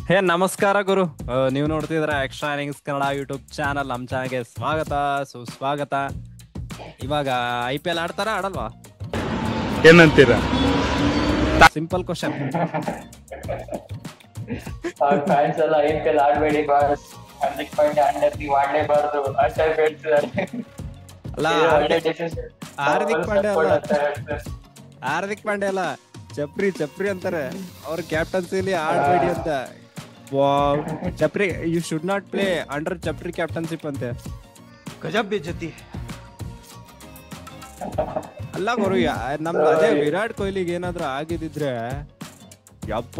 ನಮಸ್ಕಾರ ಗುರು. ನೀವು ನೋಡ್ತಿದ್ರ extra innings Kannada YouTube channel. ನಮ್ಮ ಚಾನಲ್ಗೆ ಸ್ವಾಗತ ಸುಸ್ವಾಗತ. ಇವಾಗ IPL ಆಡ್ತಾರ ಆಡಲ್ವಾ? ಏನಂತೀರಾ? Simple question. ಫ್ಯಾನ್ಸ್ ಎಲ್ಲ IPL ಆಡ್ಬೇಡಿ ಬಾಸ್, ಹಾರ್ದಿಕ್ ಪಾಂಡ್ಯ ಅಂಡರ್ ನೀವು ಆಡ್ಲೇಬಾರ್ದು ಅಂತ ಹೇಳ್ತಿದ್ದಾರೆ. ಅಲ್ಲ ಹಾರ್ದಿಕ್ ಪಾಂಡ್ಯ ಅಲ್ಲ, ಚಪ್ರಿ ಅಂತಾರೆ. ಅವ್ರ ಕ್ಯಾಪ್ಟನ್ಸಿಲಿ ಆಡ್ಬೇಡಿ ಅಂತ. ಚಪ್ರಿ you should not play under ಚಪ್ರಿ ಕ್ಯಾಪ್ಟನ್ಶಿಪ್ ಅಂತೆ. ಗಜಬ್ ಬೇಜತಿ. ಅಲ್ಲ ಗುರು, ನಮ್ದು ಅದೇ ವಿರಾಟ್ ಕೊಹ್ಲಿಗೆ ಏನಾದ್ರು ಆಗಿದ್ರೆ ಯಪ್ಪ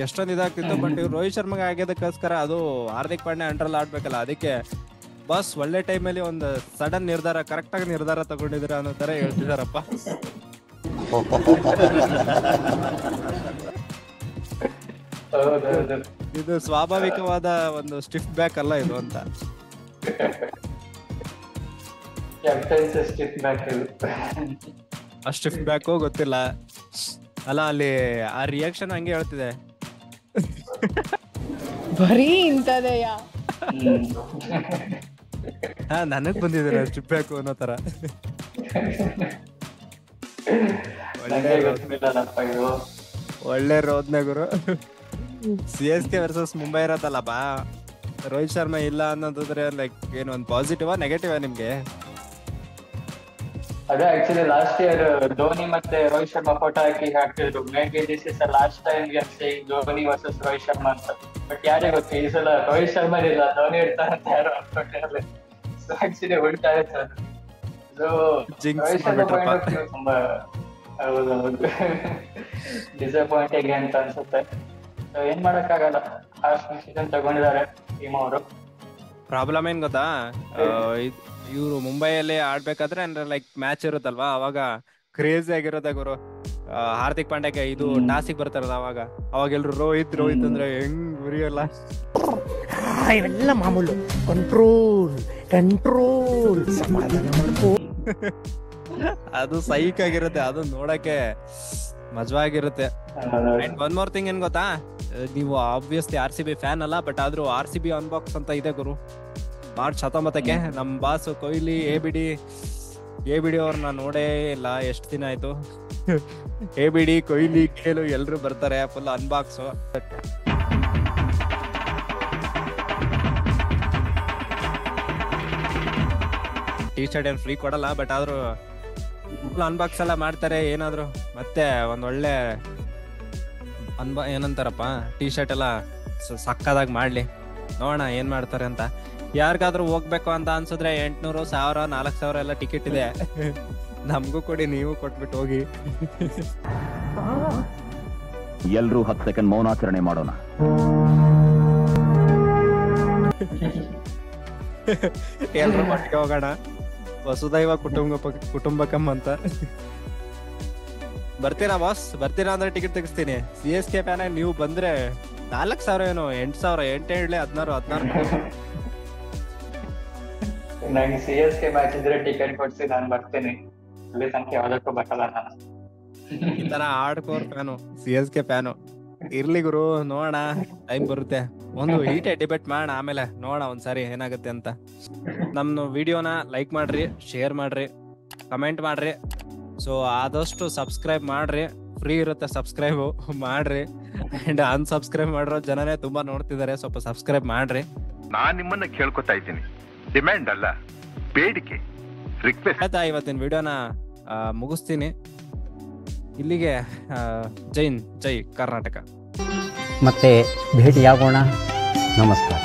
ಎಷ್ಟೊಂದು ಇದಾಗ್ತಿತ್ತು. ಬಟ್ ಇವ್ರು ರೋಹಿತ್ ಶರ್ಮಾಗೆ ಆಗ್ಯದಕ್ಕೋಸ್ಕರ ಅದು ಹಾರ್ದಿಕ್ ಪಾಂಡ್ಯ ಅಂಡರ್ಲ್ಲಿ ಆಡ್ಬೇಕಲ್ಲ, ಅದಕ್ಕೆ ಬಸ್ ಒಳ್ಳೆ ಟೈಮಲ್ಲಿ ಒಂದು ಸಡನ್ ನಿರ್ಧಾರ, ಕರೆಕ್ಟ್ ಆಗಿ ನಿರ್ಧಾರ ತಗೊಂಡಿದ್ರ ಅನ್ನೋ ತರ ಹೇಳ್ತಿದಾರಪ್ಪ. ಇದು ಸ್ವಾಭಾವಿಕವಾದ ಒಂದು ಸ್ಟಿಫ್ ಬ್ಯಾಕ್ ಅಲ್ಲ ಇದು ಅಂತ. ಆ ಸ್ಟಿಫ್ ಬ್ಯಾಕ್ ಗೊತ್ತಿಲ್ಲ ಅಲ್ಲ, ಅಲ್ಲಿ ಆ ರಿಯಾಕ್ಷನ್ ಹಂಗೆ ಹೇಳ್ತಿದೆ. ಬರೀ ಇಂತದೆಯಾ? ಹಾ, ನನಗ್ ಬಂದಿದ್ದೀರ ಸ್ಟಿಫ್ ಬ್ಯಾಕ್ ಅನ್ನೋ ತರ. ಒಳ್ಳೆ ರೋದ್ನೆ ಗುರು. CSK ವರ್ಸಸ್ ಮುಂಬೈ ಇರತ್ತಲ್ಲ ಬಾ, ರೋಹಿತ್ ಶರ್ಮಾ ಇಲ್ಲ ಅನ್ನೋದಾದ್ರೆ ಲೈಕ್ ಏನು ಒಂದು ಪಾಸಿಟಿವಾ ನೆಗೆಟಿವಾ ನಿಮ್ಗೆ? ಅದೇ ಆಕ್ಚುಲಿ ಲಾಸ್ಟ್ ಇಯರ್ ಧೋನಿ ಮತ್ತೆ ರೋಹಿತ್ ಶರ್ಮಾ ಫೋಟೋ ಹಾಕ್ತಿದ್ರು. May be this is last time we are saying Dhoni versus Rohit Sharma ಅಂತ. ಬಟ್ ಯಾರೇ ಗೊತ್ತು, ಈ ಸಲ ರೋಹಿತ್ ಶರ್ಮಾ ಇಲ್ಲ, ಧೋನಿ ಇರ್ತಾರಂತ ಯಾರು ಅನ್ಕೊಂಡಿರಲಿಲ್ಲ. ಸೊ ಆಕ್ಚುಲಿ ಉಲ್ಟಾ ಆಯ್ತು ಅದು. ಸೊ ರೋಹಿತ್ ಶರ್ಮಾ ತುಂಬಾ ಡಿಸಪಾಯಿಂಟಿಂಗ್ ಅಂತ ಅನ್ಸುತ್ತೆ. ಏನ್ ಮಾಡಕ್ಕಾಗಲ್ಲ, ಫಾಸ್ಟ್ ಡಿಸಿಷನ್ ತಗೊಂಡಿದ್ದಾರೆ ಟೀಮ್ ಅವರು. ಪ್ರಾಬ್ಲಮ್ ಏನ್ ಗೊತ್ತಾ, ಇವ್ರು ಮುಂಬೈಯಲ್ಲಿ ಆಡ್ಬೇಕಾದ್ರೆ ಅಂದ್ರೆ ಲೈಕ್ ಮ್ಯಾಚ್ ಇರುತ್ತಲ್ವಾ, ಅವಾಗ ಕ್ರೇಜಿ ಆಗಿರೋದ ಗುರು. ಹಾರ್ದಿಕ್ ಪಾಂಡ್ಯಗೆ ಇದು ಟಾಸಿಗೆ ಬರ್ತಾರಲ್ಲ, ಅವಾಗ ಎಲ್ರು ರೋಹಿತ್ ಅಂದ್ರೆ ಹೆಂಗ್ ಉರಿಯಲ್ಲ. ಇವೆಲ್ಲ ಮಾಮೂಲು. ಕಂಟ್ರೋಲ್ ಸಮಾಧಾನ ಮಾಡ್ಕೋ. ಅದು ಸೈಕ್ ಆಗಿರುತ್ತೆ, ಅದು ನೋಡಕ್ಕೆ ಮಜವಾಗಿರುತ್ತೆ. ಅಂಡ್ ಒನ್ ಮೋರ್ ಥಿಂಗ್ ಏನ್ ಗೊತ್ತಾ, ನೀವು ಆಬ್ವಿಯಸ್ಲಿ RCB ಫ್ಯಾನ್ ಅಲ್ಲ, ಬಟ್ ಆದ್ರೂ RCB ಅನ್ಬಾಕ್ಸ್ ಅಂತ ಇದೆ ಗುರು. ಮಾರ್ಚ್ 19ಕ್ಕೆ ನಮ್ ಬಾಸ್ ಕೊಹ್ಲಿ ABD ಅವ್ರನ್ನ ನೋಡೇ ಇಲ್ಲ, ಎಷ್ಟು ದಿನ ಆಯ್ತು. ABD ಕೊಹ್ಲಿ ಕೇಳು ಎಲ್ರು ಬರ್ತಾರೆ, ಫುಲ್ ಅನ್ಬಾಕ್ಸ್. ಟಿ ಶರ್ಟ್ ಏನ್ ಫ್ರೀ ಕೊಡಲ್ಲ, ಬಟ್ ಆದ್ರೂ ಫುಲ್ ಅನ್ಬಾಕ್ಸ್ ಎಲ್ಲ ಮಾಡ್ತಾರೆ. ಏನಾದ್ರು ಮತ್ತೆ ಒಂದ್ ಒಳ್ಳೆ ಏನಂತಾರಪ್ಪ, ಟಿ ಶರ್ಟ್ ಎಲ್ಲ ಸಕ್ಕದಾಗಿ ಮಾಡ್ಲಿ, ನೋಡೋಣ ಏನ್ ಮಾಡ್ತಾರೆ ಅಂತ. ಯಾರಿಗಾದ್ರೂ ಹೋಗ್ಬೇಕು ಅಂತ ಅನ್ಸಿದ್ರೆ 800, 1000, 4000 ಎಲ್ಲ ಟಿಕೆಟ್ ಇದೆ. ನಮಗೂ ಕೊಡಿ, ನೀವು ಕೊಟ್ಬಿಟ್ಟು ಹೋಗಿ. ಎಲ್ರೂ 10 ಸೆಕೆಂಡ್ ಮೌನಾಚರಣೆ ಮಾಡೋಣ. ಎಲ್ರೂ ಮಟ್ಟಿಗೆ ಹೋಗೋಣ, ವಸುದೈವ ಕುಟುಂಬಕಂ ಅಂತ. ಬರ್ತೀರಾ ಬಾಸ್? ಬರ್ತೀರಾ ಅಂದ್ರೆ ಟಿಕೆಟ್ ತೆಗಿಸ್ತೀನಿ. CSK ಫ್ಯಾನ್ ನೀವು ಬಂದ್ರೆ 4000 ಏನೋ 8000, 16 ನಂಗೆ CSK ಮ್ಯಾಚ್ ಇದ್ರೆ ಟಿಕೆಟ್ ಕೊಡ್ಸಿ, ನಾನು ಬರ್ತೀನಿ. ಅಲ್ಲಿ ಸಂಖ್ಯೆ ಯಾವ್ದಕ್ಕೂ ಬರಲ್ಲ ನಾನು. ಈ ತರ ಹಾರ್ಡ್ಕೋರ್ ಫ್ಯಾನು, CSK ಫ್ಯಾನು ಇರ್ಲಿ ಗುರು. ನೋಡೋಣ, ಟೈಮ್ ಬರುತ್ತೆ, ಒಂದು ಹೀಟೆ ಡಿಬೇಟ್ ಮಾಡೋಣ, ಆಮೇಲೆ ನೋಡೋಣ ಒಂದ್ಸಾರಿ ಏನಾಗುತ್ತೆ ಅಂತ. ನಮ್ಮ ವಿಡಿಯೋನ ಲೈಕ್ ಮಾಡ್ರಿ, ಶೇರ್ ಮಾಡ್ರಿ, ಕಮೆಂಟ್ ಮಾಡ್ರಿ. ಸೊ ಆದಷ್ಟು ಸಬ್ಸ್ಕ್ರೈಬ್ ಮಾಡ್ರಿ, ಫ್ರೀ ಇರುತ್ತೆ, ಸಬ್ಸ್ಕ್ರೈಬ್ ಮಾಡ್ರಿ. ಅಂಡ್ ಅನ್ಸಬ್ಸ್ಕ್ರೈಬ್ ಮಾಡಿರೋ ಜನನೇ ತುಂಬಾ ನೋಡ್ತಿದ್ದಾರೆ, ಸ್ವಲ್ಪ ಸಬ್ಸ್ಕ್ರೈಬ್ ಮಾಡ್ರಿ. ನಾನ್ ನಿಮ್ಮನ್ನ ಕೇಳ್ಕೊತಾ ಇದ್ದೀನಿ, ಡಿಮ್ಯಾಂಡ್ ಅಲ್ಲ, ಬೇಡಿಕೆ, ರಿಕ್ವೆಸ್ಟ್. ಆಯ್ತಾ, ಇವತ್ತಿನ ವಿಡಿಯೋನ ಮುಗಿಸ್ತೀನಿ ಇಲ್ಲಿಗೆ. ಜೈ ಕರ್ನಾಟಕ. ಮತ್ತೆ ಭೇಟಿಯಾಗೋಣ. ನಮಸ್ಕಾರ.